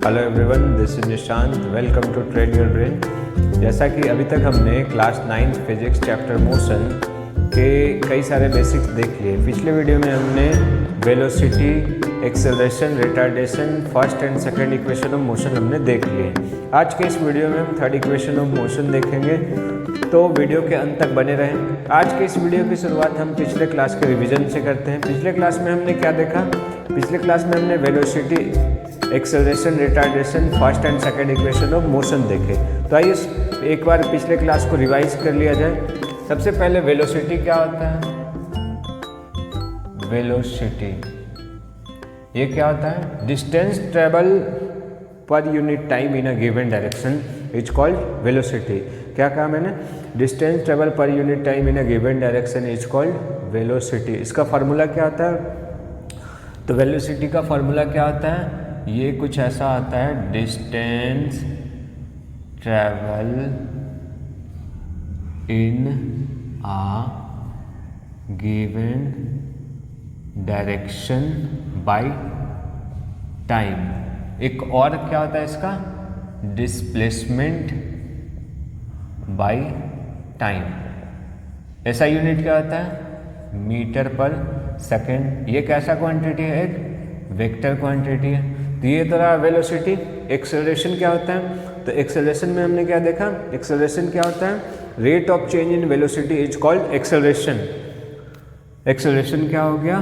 Hello everyone, this is Nishant. Welcome to train your brain. जैसा कि अभी तक हमने क्लास 9 फिजिक्स चैप्टर मोशन के कई सारे बेसिक्स देख लिए। पिछले वीडियो में हमने velocity, acceleration, retardation, first and second equation of motion हमने देख लिए। आज के इस वीडियो में हम थर्ड इक्वेशन ऑफ मोशन देखेंगे, तो वीडियो के अंत तक बने रहें। आज के इस वीडियो की शुरुआत हम पिछले क्लास के रिवीजन से करते हैं। पिछले क्लास में हमने क्या देखा? पिछले क्लास में हमने velocity, acceleration, retardation, first and second equation of motion देखे। तो आइए एक बार पिछले क्लास को रिवाइज कर लिया जाए। सबसे पहले वेलोसिटी क्या होता है? वेलोसिटी ये क्या होता है? Distance travel per unit time in a given direction is called velocity. क्या कहा मैंने? Distance travel per unit time in a given direction is called velocity. इसका फार्मूला क्या होता है? तो वेलोसिटी का फार्मूला क्या होता है? ये कुछ ऐसा आता है, distance travel in a given direction by time. एक और क्या होता है इसका? Displacement by time. ऐसा यूनिट क्या होता है? मीटर पर सेकेंड। ये कैसा क्वांटिटी है? एक वेक्टर क्वांटिटी है। तो ये तो रहा वेलोसिटी। एक्सेलरेशन क्या होता है? तो एक्सेलरेशन में हमने क्या देखा? एक्सेलरेशन क्या होता है? Rate of change in velocity is called acceleration. Acceleration क्या हो गया?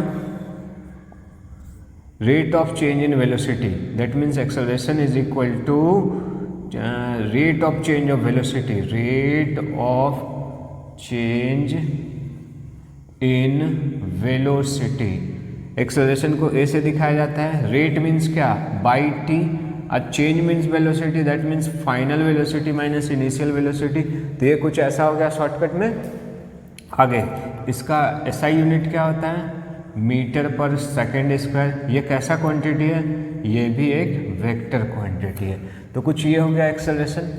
Rate of change in velocity. That means acceleration is equal to rate of change of velocity. Rate of change in velocity. Acceleration को a से दिखाया जाता है। Rate means क्या? By t. और change means velocity, that means final velocity minus initial velocity. तो ये कुछ ऐसा हो गया शॉर्टकट में। आगे इसका एसआई यूनिट क्या होता है? मीटर पर सेकेंड स्क्वायर। ये कैसा क्वांटिटी है? ये भी एक वेक्टर क्वांटिटी है। तो कुछ ये हो गया एक्सेलरेशन।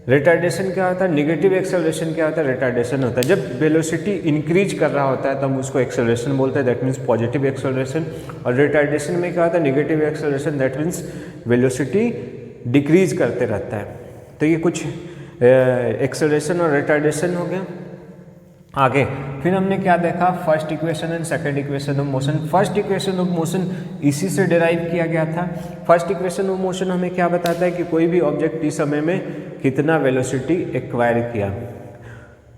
रिटार्डेशन क्या होता है? निगेटिव एक्सेलरेशन क्या होता है? रिटार्डेशन होता है जब वेलोसिटी इंक्रीज कर रहा होता है तो हम उसको एक्सेलरेशन बोलते हैं, दैट मीन्स पॉजिटिव एक्सेलरेशन। और रिटार्डेशन में क्या होता है? Negative acceleration, that means velocity decrease करते रहता है। तो ये कुछ एक्सेलरेशन और रिटार्डेशन हो गया। आगे फिर हमने क्या देखा? First equation and second equation of motion. First equation of motion इसी से डिराइव किया गया था। फर्स्ट इक्वेशन ऑफ मोशन हमें क्या बताता है कि कोई भी ऑब्जेक्ट टी समय में कितना वेलोसिटी एक्वायर किया,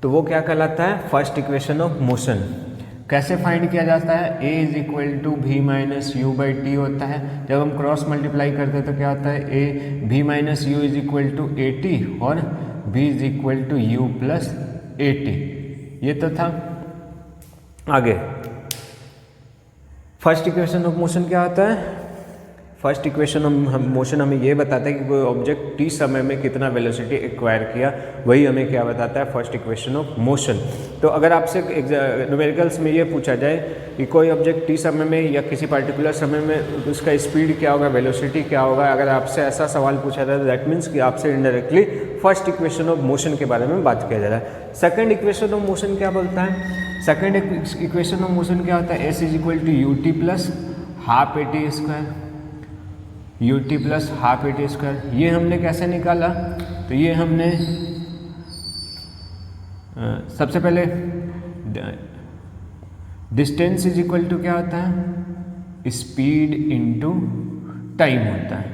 तो वो क्या कहलाता है? First equation of motion. कैसे फाइंड किया जाता है? a is equal to v minus u by t होता है। जब हम क्रॉस मल्टीप्लाई करते हैं तो क्या होता है? a v minus u is equal to a t और v is equal to u plus a t. ये तो था। आगे फर्स्ट इक्वेशन ऑफ मोशन क्या होता है? फर्स्ट इक्वेशन ऑफ मोशन हमें ये बताता है कि कोई ऑब्जेक्ट टी समय में कितना वेलोसिटी एक्वायर किया, वही हमें क्या बताता है? First equation of motion. तो अगर आपसे न्यूमेरिकल्स में ये पूछा जाए कि कोई ऑब्जेक्ट टी समय में या किसी पर्टिकुलर समय में उसका स्पीड क्या होगा, वेलोसिटी क्या होगा, अगर आपसे ऐसा सवाल पूछा जाए तो दैट मीन्स कि आपसे indirectly first equation of motion के बारे में बात किया जा रहा है। सेकंड इक्वेशन ऑफ मोशन क्या बोलता है? सेकंड इक्वेशन ऑफ मोशन क्या होता है? S is equal to u t plus half a t square. U t plus half a t square. ये हमने कैसे निकाला? तो ये हमने सबसे पहले डिस्टेंस इज इक्वल टू क्या होता है? स्पीड इनटू टाइम होता है।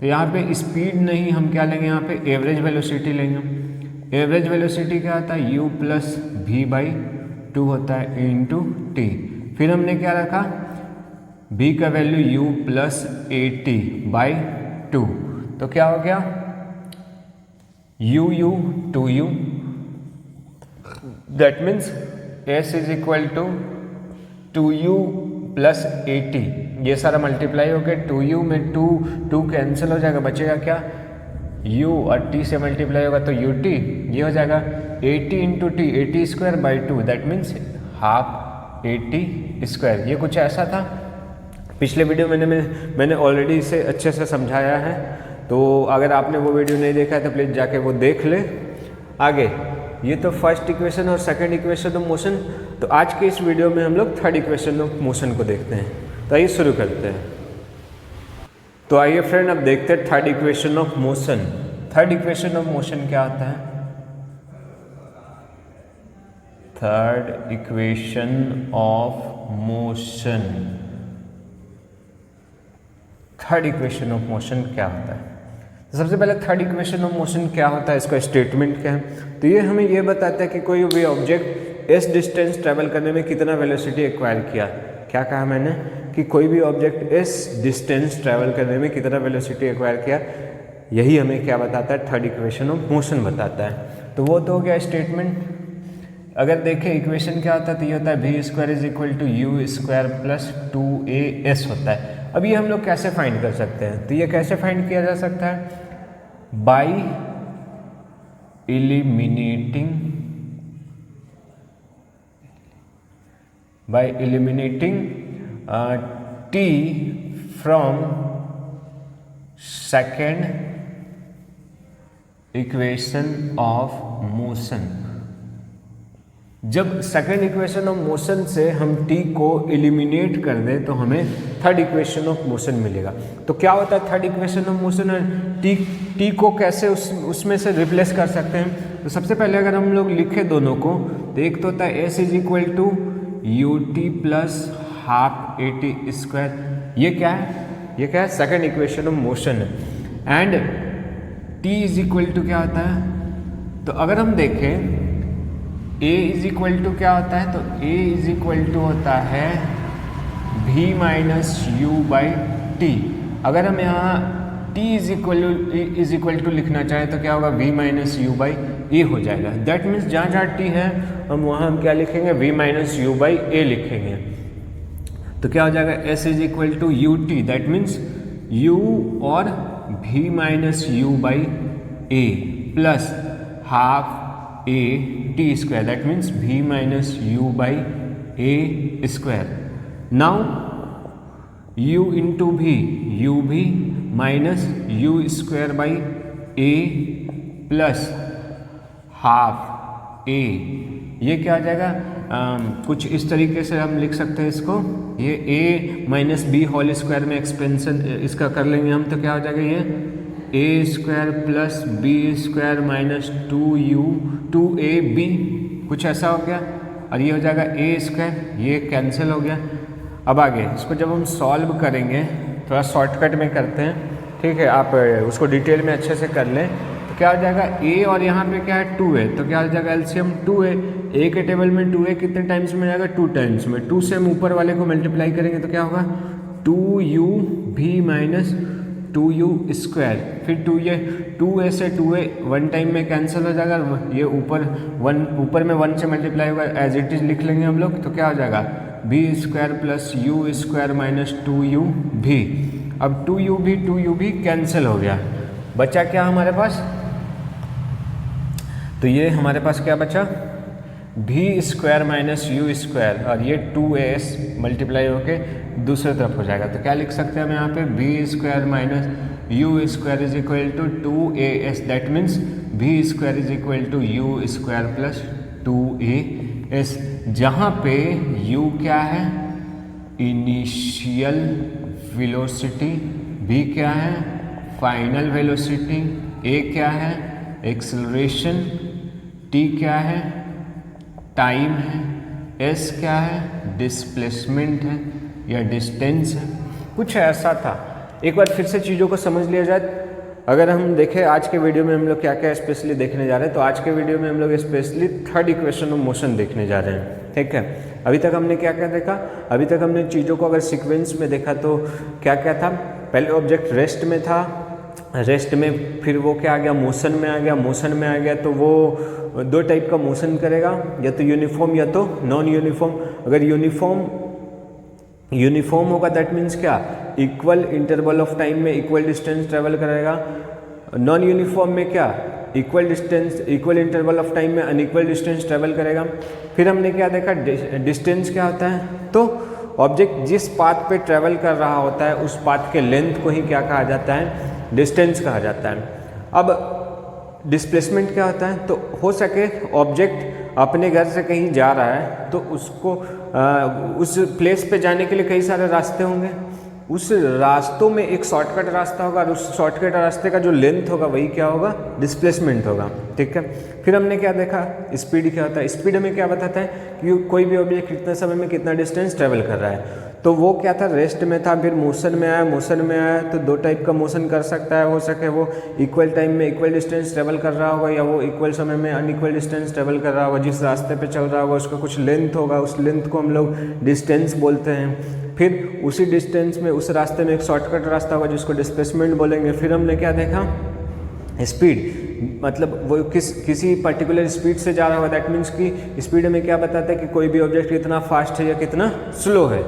तो यहाँ पे स्पीड नहीं, हम क्या लेंगे? यहाँ पे एवरेज वेलोसिटी लेंगे। एवरेज वेलोसिटी क्या होता है? u plus v by two होता है इंटू टी। फिर हमने क्या रखा? v का value u plus a t by two. तो क्या हो गया? u 2u, that means s is equal to 2u plus a t. ये सारा मल्टीप्लाई हो गया। 2u में 2 कैंसिल हो जाएगा, बचेगा क्या? u और t से मल्टीप्लाई होगा तो ut। ये हो जाएगा 80 into T, 80 square by two, that means half 80 square. ये कुछ ऐसा था। पिछले वीडियो मैंने ऑलरेडी इसे अच्छे से समझाया है, तो अगर आपने वो वीडियो नहीं देखा है तो प्लीज़ जाके वो देख ले। आगे ये तो फर्स्ट इक्वेशन और सेकंड इक्वेशन ऑफ मोशन। तो आज के इस वीडियो में हम लोग थर्ड इक्वेशन ऑफ मोशन को देखते हैं। तो आइए शुरू करते हैं। तो आइए फ्रेंड अब देखते हैं third equation of motion. Third equation of motion क्या होता है? Third equation of motion, third equation of motion क्या होता है? तो सबसे पहले थर्ड इक्वेशन ऑफ मोशन क्या होता है, इसका स्टेटमेंट क्या है? तो ये हमें ये बताता है कि कोई भी ऑब्जेक्ट इस डिस्टेंस ट्रेवल करने में कितना वेलोसिटी एक्वायर किया। क्या कहा मैंने कि कोई भी ऑब्जेक्ट इस डिस्टेंस ट्रेवल करने में कितना वेलोसिटी एक्वायर किया, यही हमें क्या बताता है? थर्ड इक्वेशन ऑफ मोशन बताता है। तो वो तो हो गया स्टेटमेंट। अगर देखें इक्वेशन क्या होता है तो ये होता है v square is equal to u square plus 2as होता है। अब ये हम लोग कैसे फाइंड कर सकते हैं? तो ये कैसे फाइंड किया जा सकता है? By eliminating t from second equation of motion. जब सेकेंड इक्वेशन ऑफ मोशन से हम t को एलिमिनेट कर दें तो हमें थर्ड इक्वेशन ऑफ मोशन मिलेगा। तो क्या होता है third equation of motion? t को कैसे उसमें से रिप्लेस कर सकते हैं? तो सबसे पहले अगर हम लोग लिखें दोनों को तो एक तो होता है s is equal to u t plus half a t square. ये क्या है? ये क्या है? सेकेंड इक्वेशन ऑफ मोशन है। And t is equal to क्या होता है? तो अगर हम देखें a इज इक्वल टू क्या होता है? तो a इज इक्वल टू होता है v minus u by T. अगर हम यहाँ t इज इक्वल टू लिखना चाहें तो क्या होगा? v माइनस यू बाई ए हो जाएगा। दैट मीन्स जहाँ जहाँ t है हम क्या लिखेंगे? v minus u by a लिखेंगे। तो क्या हो जाएगा? s is equal to u t, that means u और v minus u by a plus half a t square, that means v minus u by a square. Now u into भी u भी minus u square by a plus half a. ये क्या आ जाएगा? कुछ इस तरीके से हम लिख सकते हैं इसको, ये a minus b whole square में एक्सपेंशन इसका कर लेंगे हम, तो क्या हो जाएगा? ये a square plus b square minus 2ab, कुछ ऐसा हो गया। और ये हो जाएगा ए स्क्वायर, ये कैंसिल हो गया। अब आगे इसको जब हम सॉल्व करेंगे, थोड़ा शॉर्टकट में करते हैं, ठीक है? आप उसको डिटेल में अच्छे से कर लें। तो क्या हो जाएगा? ए और यहाँ पे क्या है? 2 है, तो क्या हो जाएगा? एलसीएम 2 है। ए के टेबल में 2 है, कितने टाइम्स में जाएगा? 2 टाइम्स में। 2 से हम ऊपर वाले को मल्टीप्लाई करेंगे तो क्या होगा? 2u भी माइनस 2u स्क्वायर, फिर 2a से 2a 1 टाइम में कैंसिल हो जाएगा। ये ऊपर में 1 से मल्टीप्लाई होगा, एज इट इज लिख लेंगे हम लोग। तो क्या हो जाएगा? b square plus you square minus 2u भी। अब 2u भी कैंसिल हो गया, बचा क्या हमारे पास? तो ये हमारे पास क्या बचा? v square minus u square, और ये 2as मल्टीप्लाई होके दूसरे तरफ हो जाएगा। तो क्या लिख सकते हैं हम यहाँ पे? v square minus u square is equal to 2as, that means v square is equal to u square plus 2as, जहाँ पे u क्या है? इनिशियल वेलोसिटी, v क्या है? फाइनल वेलोसिटी, a क्या है? एक्सेलरेशन, t क्या है? टाइम है, s क्या है? डिस्प्लेसमेंट है या डिस्टेंस है, कुछ ऐसा था। एक बार फिर से चीज़ों को समझ लिया जाए। अगर हम देखें आज के वीडियो में हम लोग क्या क्या स्पेशली देखने जा रहे हैं, तो आज के वीडियो में हम लोग specially third equation of motion देखने जा रहे हैं, ठीक है? अभी तक हमने क्या क्या देखा? अभी तक हमने चीज़ों को अगर सीक्वेंस में देखा तो क्या क्या था? पहले ऑब्जेक्ट रेस्ट में था, रेस्ट में फिर वो क्या आ गया? मोशन में आ गया। मोशन में आ गया तो वो 2 टाइप का मोशन करेगा, या तो यूनिफॉर्म या तो नॉन यूनिफॉर्म। अगर यूनिफॉर्म होगा दैट मीन्स क्या? इक्वल इंटरवल ऑफ टाइम में इक्वल डिस्टेंस ट्रेवल करेगा। नॉन यूनिफॉर्म में क्या? इक्वल इंटरवल ऑफ टाइम में अनइक्वल डिस्टेंस ट्रेवल करेगा। फिर हमने क्या देखा? डिस्टेंस क्या होता है? तो ऑब्जेक्ट जिस पाथ पे ट्रेवल कर रहा होता है उस पाथ के लेंथ को ही क्या कहा जाता है? डिस्टेंस कहा जाता है। अब डिस्प्लेसमेंट क्या होता है? तो हो सके ऑब्जेक्ट अपने घर से कहीं जा रहा है तो उसको उस प्लेस पे जाने के लिए कई सारे रास्ते होंगे, उस रास्तों में एक शॉर्टकट रास्ता होगा और उस शॉर्टकट रास्ते का जो लेंथ होगा वही क्या होगा, डिस्प्लेसमेंट होगा। ठीक है, फिर हमने क्या देखा, स्पीड क्या होता है। स्पीड हमें क्या बताता है कि कोई भी ऑब्जेक्ट कितने समय में कितना डिस्टेंस ट्रेवल कर रहा है। तो वो क्या था, रेस्ट में था, फिर मोशन में आया। मोशन में आया तो दो टाइप का मोशन कर सकता है, हो सके वो इक्वल टाइम में इक्वल डिस्टेंस ट्रेवल कर रहा होगा, या वो इक्वल समय में अनइक्वल डिस्टेंस ट्रेवल कर रहा होगा। जिस रास्ते पे चल रहा होगा उसका कुछ लेंथ होगा, उस लेंथ को हम लोग डिस्टेंस बोलते हैं। फिर उसी डिस्टेंस में उस रास्ते में एक शॉर्टकट रास्ता होगा जिसको डिस्प्लेसमेंट बोलेंगे। फिर हमने क्या देखा, स्पीड, मतलब वो किसी पर्टिकुलर स्पीड से जा रहा होगा। दैट मीन्स कि स्पीड हमें क्या बताता है कि कोई भी ऑब्जेक्ट कितना फास्ट है या कितना स्लो है।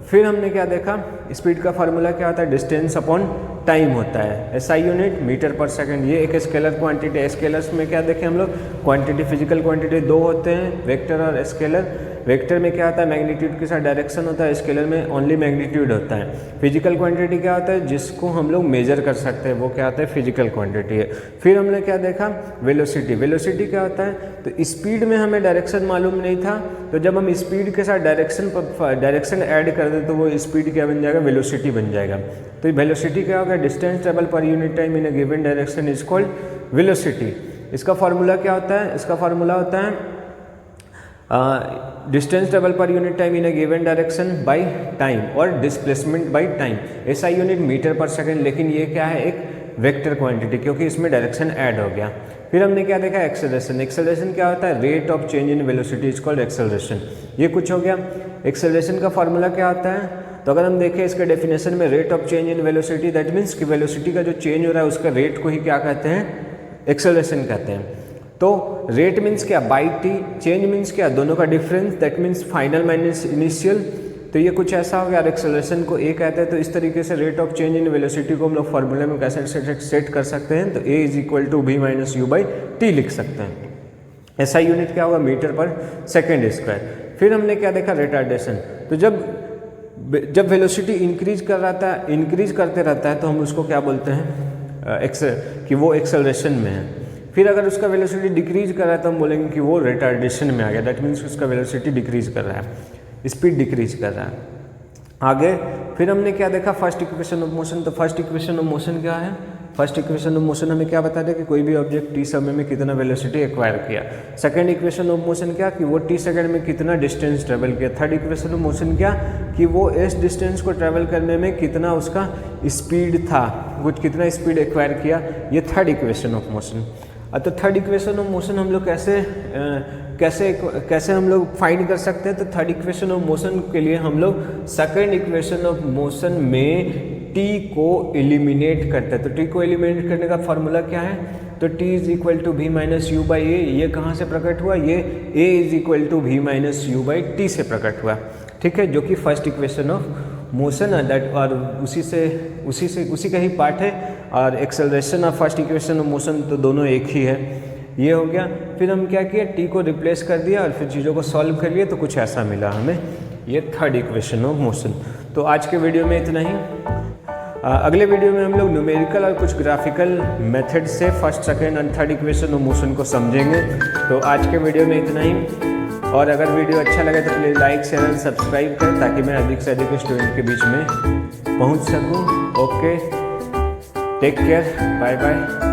फिर हमने क्या देखा, स्पीड का फार्मूला क्या होता है, डिस्टेंस अपॉन टाइम होता है, SI unit metre per second. ये एक स्केलर क्वांटिटी है। स्केलर्स में क्या देखें हम लोग, क्वांटिटी, फिजिकल क्वांटिटी दो होते हैं, वेक्टर और स्केलर। वेक्टर में क्या होता है, मैग्नीट्यूड के साथ डायरेक्शन होता है, स्केलर में ओनली मैग्नीट्यूड होता है। फिजिकल क्वांटिटी क्या होता है, जिसको हम लोग मेजर कर सकते हैं, वो क्या होता है, फिजिकल क्वांटिटी है। फिर हमने क्या देखा, वेलोसिटी। वेलोसिटी क्या होता है, तो स्पीड में हमें डायरेक्शन मालूम नहीं था, तो जब हम स्पीड के साथ डायरेक्शन ऐड कर दें तो वो स्पीड क्या बन जाएगा, वेलोसिटी बन जाएगा। तो वेलोसिटी क्या होगा, distance travel per unit time in a given direction is called velocity. इसका फार्मूला क्या होता है, इसका फार्मूला होता है distance travel per unit time in a given direction by time और displacement by time. SI unit metre per second, लेकिन ये क्या है, एक वेक्टर क्वांटिटी, क्योंकि इसमें डायरेक्शन ऐड हो गया। फिर हमने क्या देखा, एक्सेलरेशन। एक्सेलरेशन क्या होता है, rate of change in velocity is called acceleration. ये कुछ हो गया। एक्सेलरेशन का फार्मूला क्या होता है, तो अगर हम देखें इसके डेफिनेशन में, rate of change in velocity, that means कि वेलोसिटी का जो चेंज हो रहा है उसका रेट को ही क्या कहते हैं, एक्सेलरेशन कहते हैं। तो रेट मीन्स क्या, बाई टी, चेंज मीन्स क्या, दोनों का difference, that means final minus initial. तो ये कुछ ऐसा हो गया। एक्सेलरेशन को ए कहते हैं। तो इस तरीके से rate of change in velocity को हम लोग फार्मूले में कैसे सेट कर सकते हैं, तो a is equal to v minus u by t लिख सकते हैं। ऐसा यूनिट क्या होगा, मीटर पर सेकेंड स्क्वायर। फिर हमने क्या देखा, रिटार्डेशन। तो जब वेलोसिटी इंक्रीज करते रहता है तो हम उसको क्या बोलते हैं, कि वो एक्सेलरेशन में है। फिर अगर उसका वेलोसिटी डिक्रीज कर रहा है तो हम बोलेंगे कि वो रिटार्डेशन में आ गया। दैट मीन्स उसका वेलोसिटी डिक्रीज कर रहा है, स्पीड डिक्रीज कर रहा है। आगे फिर हमने क्या देखा, फर्स्ट इक्वेशन ऑफ मोशन। तो फर्स्ट इक्वेशन ऑफ मोशन क्या है, फर्स्ट इक्वेशन ऑफ मोशन हमें क्या बताता है कि कोई भी ऑब्जेक्ट टी समय में कितना वेलोसिटी एक्वायर किया। सेकंड इक्वेशन ऑफ मोशन क्या, कि वो टी सेकंड में कितना डिस्टेंस ट्रेवल किया। थर्ड इक्वेशन ऑफ मोशन क्या, कि वो इस डिस्टेंस को ट्रेवल करने में कितना उसका स्पीड था, वो कितना स्पीड एक्वायर किया। ये थर्ड इक्वेशन ऑफ मोशन। तो थर्ड इक्वेशन ऑफ मोशन हम लोग कैसे हम लोग फाइंड कर सकते हैं, तो थर्ड इक्वेशन ऑफ मोशन के लिए हम लोग सेकंड इक्वेशन ऑफ मोशन में टी को एलिमिनेट करते हैं। तो टी को एलिमिनेट करने का फॉर्मूला क्या है, तो t is equal to v minus u by a. ये कहाँ से प्रकट हुआ, ये a is equal to v minus u by t से प्रकट हुआ। ठीक है, जो कि फर्स्ट इक्वेशन ऑफ मोशन है दैट, और उसी का ही पार्ट है। और एक्सेलरेशन और फर्स्ट इक्वेशन ऑफ मोशन तो दोनों एक ही है। ये हो गया। फिर हम क्या किया, टी को रिप्लेस कर दिया और फिर चीज़ों को सॉल्व कर लिए, तो कुछ ऐसा मिला हमें, ये थर्ड इक्वेशन ऑफ मोशन। तो आज के वीडियो में इतना ही। अगले वीडियो में हम लोग न्यूमेरिकल और कुछ ग्राफिकल मेथड से फर्स्ट, सेकंड और थर्ड इक्वेशन ऑफ मोशन को समझेंगे। तो आज के वीडियो में इतना ही। और अगर वीडियो अच्छा लगे तो प्लीज़ लाइक, शेयर और सब्सक्राइब करें, ताकि मैं अधिक से अधिक स्टूडेंट के बीच में पहुंच सकूं। Okay, take care, bye bye.